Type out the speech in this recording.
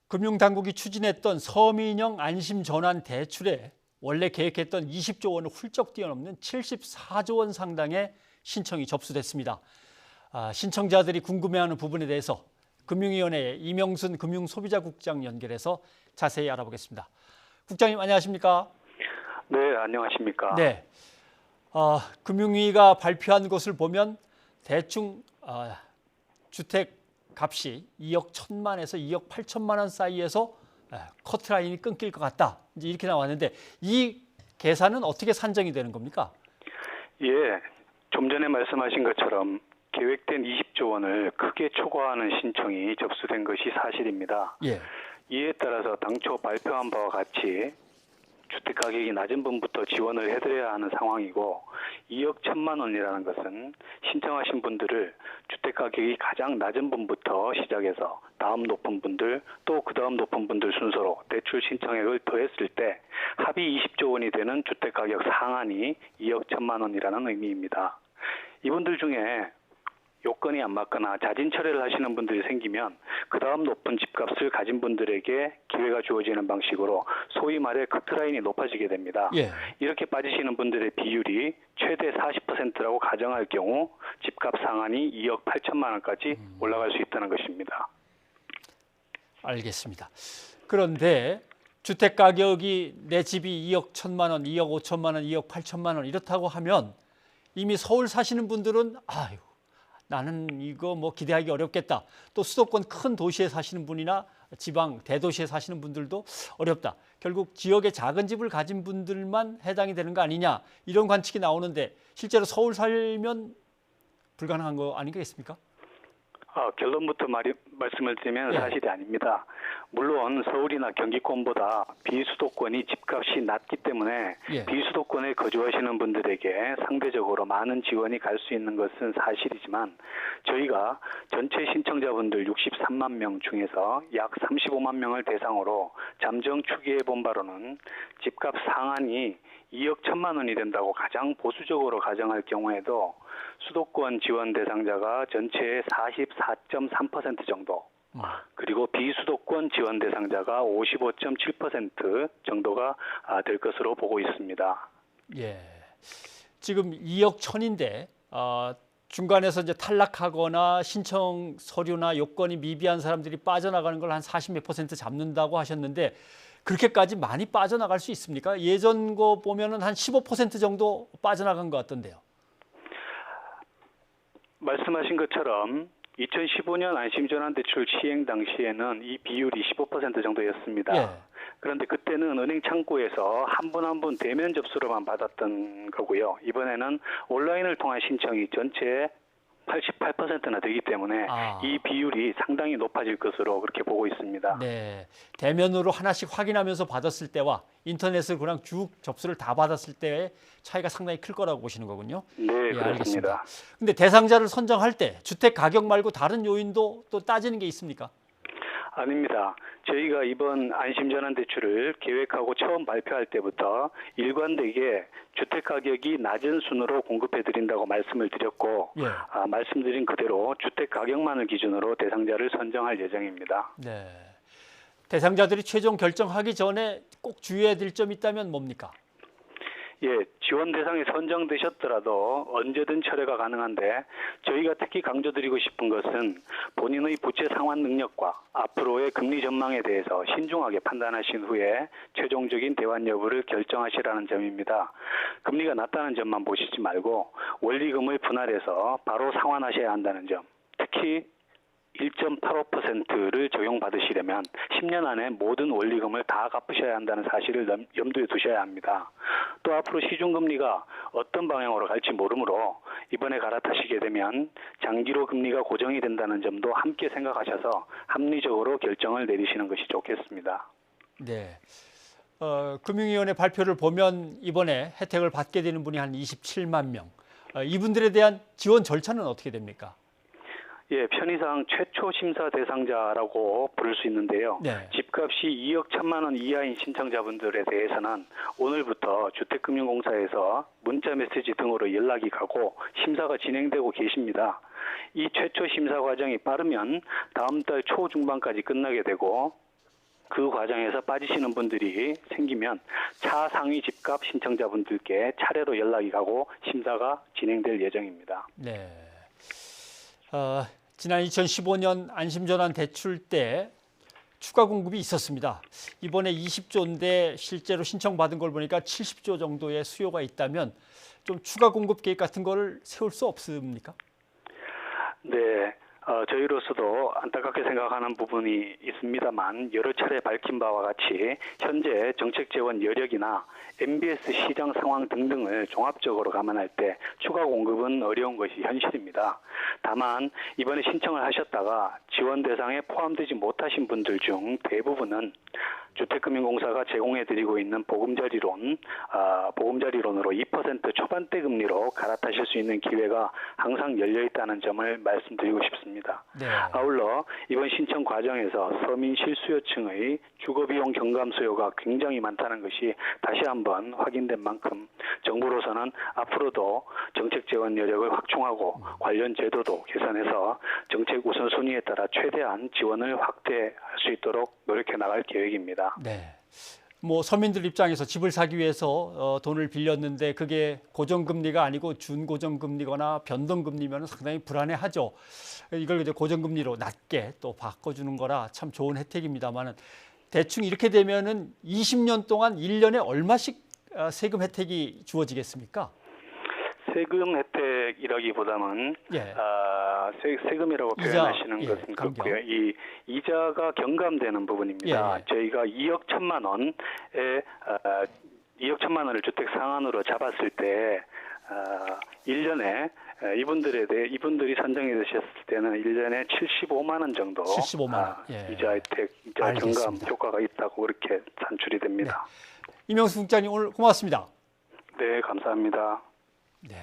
금융당국이 추진했던 서민형 안심전환 대출에 원래 계획했던 20조 원을 훌쩍 뛰어넘는 74조 원 상당의 신청이 접수됐습니다. 신청자들이 궁금해하는 부분에 대해서 금융위원회의 이명순 금융소비자국장 연결해서 자세히 알아보겠습니다. 국장님 안녕하십니까? 네, 안녕하십니까? 네, 금융위가 발표한 것을 보면 대충 주택 값이 2억 1천만에서 2억 8천만 원 사이에서 커트라인이 끊길 것 같다. 이제 이렇게 나왔는데 이 계산은 어떻게 산정이 되는 겁니까? 예, 좀 전에 말씀하신 것처럼 계획된 20조 원을 크게 초과하는 신청이 접수된 것이 사실입니다. 예. 이에 따라서 당초 발표한 바와 같이 주택가격이 낮은 분부터 지원을 해드려야 하는 상황이고 2억 1천만 원이라는 것은 신청하신 분들을 주택가격이 가장 낮은 분부터 시작해서 다음 높은 분들 또 그 다음 높은 분들 순서로 대출 신청액을 더했을 때 합이 20조 원이 되는 주택가격 상한이 2억 1천만 원이라는 의미입니다. 이분들 중에 요건이 안 맞거나 자진 철회를 하시는 분들이 생기면 그 다음 높은 집값을 가진 분들에게 기회가 주어지는 방식으로 소위 말해 커트라인이 높아지게 됩니다. 예. 이렇게 빠지시는 분들의 비율이 최대 40%라고 가정할 경우 집값 상한이 2억 8천만 원까지 올라갈 수 있다는 것입니다. 알겠습니다. 그런데 주택 가격이 내 집이 2억 1천만 원, 2억 5천만 원, 2억 8천만 원 이렇다고 하면 이미 서울 사시는 분들은 아유 나는 이거 뭐 기대하기 어렵겠다. 또 수도권 큰 도시에 사시는 분이나 지방 대도시에 사시는 분들도 어렵다. 결국 지역에 작은 집을 가진 분들만 해당이 되는 거 아니냐 이런 관측이 나오는데 실제로 서울 살면 불가능한 거 아니겠습니까? 결론부터 말씀을 드리면 예. 사실이 아닙니다. 물론 서울이나 경기권보다 비수도권이 집값이 낮기 때문에 예. 비수도권에 거주하시는 분들에게 상대적으로 많은 지원이 갈 수 있는 것은 사실이지만 저희가 전체 신청자분들 63만 명 중에서 약 35만 명을 대상으로 잠정 추계해 본 바로는 집값 상한이 2억 1천만 원이 된다고 가장 보수적으로 가정할 경우에도 수도권 지원 대상자가 전체의 44.3% 정도, 그리고 비수도권 지원 대상자가 55.7% 정도가 될 것으로 보고 있습니다. 예. 지금 2억 천인데 중간에서 이제 탈락하거나 신청 서류나 요건이 미비한 사람들이 빠져나가는 걸 한 40몇 % 잡는다고 하셨는데 그렇게까지 많이 빠져나갈 수 있습니까? 예전 거 보면은 한 15% 정도 빠져나간 것 같던데요. 말씀하신 것처럼 2015년 안심전환대출 시행 당시에는 이 비율이 15% 정도였습니다. 예. 그런데 그때는 은행 창구에서 한 분 한 분 대면 접수로만 받았던 거고요. 이번에는 온라인을 통한 신청이 전체의 88%나 되기 때문에 이 비율이 상당히 높아질 것으로 그렇게 보고 있습니다. 네, 대면으로 하나씩 확인하면서 받았을 때와 인터넷을 그냥 쭉 접수를 다 받았을 때의 차이가 상당히 클 거라고 보시는 거군요. 네, 예, 그렇습니다. 근데 대상자를 선정할 때 주택 가격 말고 다른 요인도 또 따지는 게 있습니까? 아닙니다. 저희가 이번 안심전환대출을 계획하고 처음 발표할 때부터 일관되게 주택가격이 낮은 순으로 공급해드린다고 말씀을 드렸고 예. 말씀드린 그대로 주택가격만을 기준으로 대상자를 선정할 예정입니다. 네. 대상자들이 최종 결정하기 전에 꼭 주의해야 될 점이 있다면 뭡니까? 예, 지원 대상에 선정되셨더라도 언제든 철회가 가능한데 저희가 특히 강조드리고 싶은 것은 본인의 부채 상환 능력과 앞으로의 금리 전망에 대해서 신중하게 판단하신 후에 최종적인 대환 여부를 결정하시라는 점입니다. 금리가 낮다는 점만 보시지 말고 원리금을 분할해서 바로 상환하셔야 한다는 점, 특히 1.85%를 적용받으시려면 10년 안에 모든 원리금을 다 갚으셔야 한다는 사실을 염두에 두셔야 합니다. 또 앞으로 시중금리가 어떤 방향으로 갈지 모르므로 이번에 갈아타시게 되면 장기로 금리가 고정이 된다는 점도 함께 생각하셔서 합리적으로 결정을 내리시는 것이 좋겠습니다. 네. 금융위원회 발표를 보면 이번에 혜택을 받게 되는 분이 한 27만 명. 이분들에 대한 지원 절차는 어떻게 됩니까? 예, 편의상 최초 심사 대상자라고 부를 수 있는데요. 네. 집값이 2억 1천만 원 이하인 신청자분들에 대해서는 오늘부터 주택금융공사에서 문자 메시지 등으로 연락이 가고 심사가 진행되고 계십니다. 이 최초 심사 과정이 빠르면 다음 달 초중반까지 끝나게 되고 그 과정에서 빠지시는 분들이 생기면 차상위 집값 신청자분들께 차례로 연락이 가고 심사가 진행될 예정입니다. 네. 지난 2015년 안심전환 대출 때 추가 공급이 있었습니다. 이번에 20조인데 실제로 신청받은 걸 보니까 70조 정도의 수요가 있다면 좀 추가 공급 계획 같은 걸 세울 수 없습니까? 네. 저희로서도 안타깝게 생각하는 부분이 있습니다만 여러 차례 밝힌 바와 같이 현재 정책 재원 여력이나 MBS 시장 상황 등등을 종합적으로 감안할 때 추가 공급은 어려운 것이 현실입니다. 다만 이번에 신청을 하셨다가 지원 대상에 포함되지 못하신 분들 중 대부분은 주택금융공사가 제공해드리고 있는 보금자리론으로 2% 초반대 금리로 갈아타실 수 있는 기회가 항상 열려있다는 점을 말씀드리고 싶습니다. 네. 아울러 이번 신청 과정에서 서민 실수요층의 주거비용 경감 수요가 굉장히 많다는 것이 다시 한번 확인된 만큼 정부로서는 앞으로도 정책 재원 여력을 확충하고 관련 제도도 개선해서 정책 우선순위에 따라 최대한 지원을 확대할 수 있도록 노력해 나갈 계획입니다. 네. 뭐 서민들 입장에서 집을 사기 위해서 돈을 빌렸는데 그게 고정금리가 아니고 준고정금리거나 변동금리면 상당히 불안해하죠. 이걸 이제 고정금리로 낮게 또 바꿔주는 거라 참 좋은 혜택입니다만은 대충 이렇게 되면은 20년 동안 1년에 얼마씩 세금 혜택이 주어지겠습니까? 세금 혜택이라기보다는 예. 세금이라고 표현하시는 이자, 것은 감경. 그렇고요. 이 이자가 경감되는 부분입니다. 예. 저희가 2억 1천만 원에 2억 1천만 원을 주택 상한으로 잡았을 때 1년에 이분들이 선정이 되셨을 때는 1년에 75만 원 정도 75만 원. 예. 이자 혜택, 이자 경감 알겠습니다. 효과가 있다고 그렇게 산출이 됩니다. 이명수 국장님 오늘 고맙습니다. 네, 감사합니다.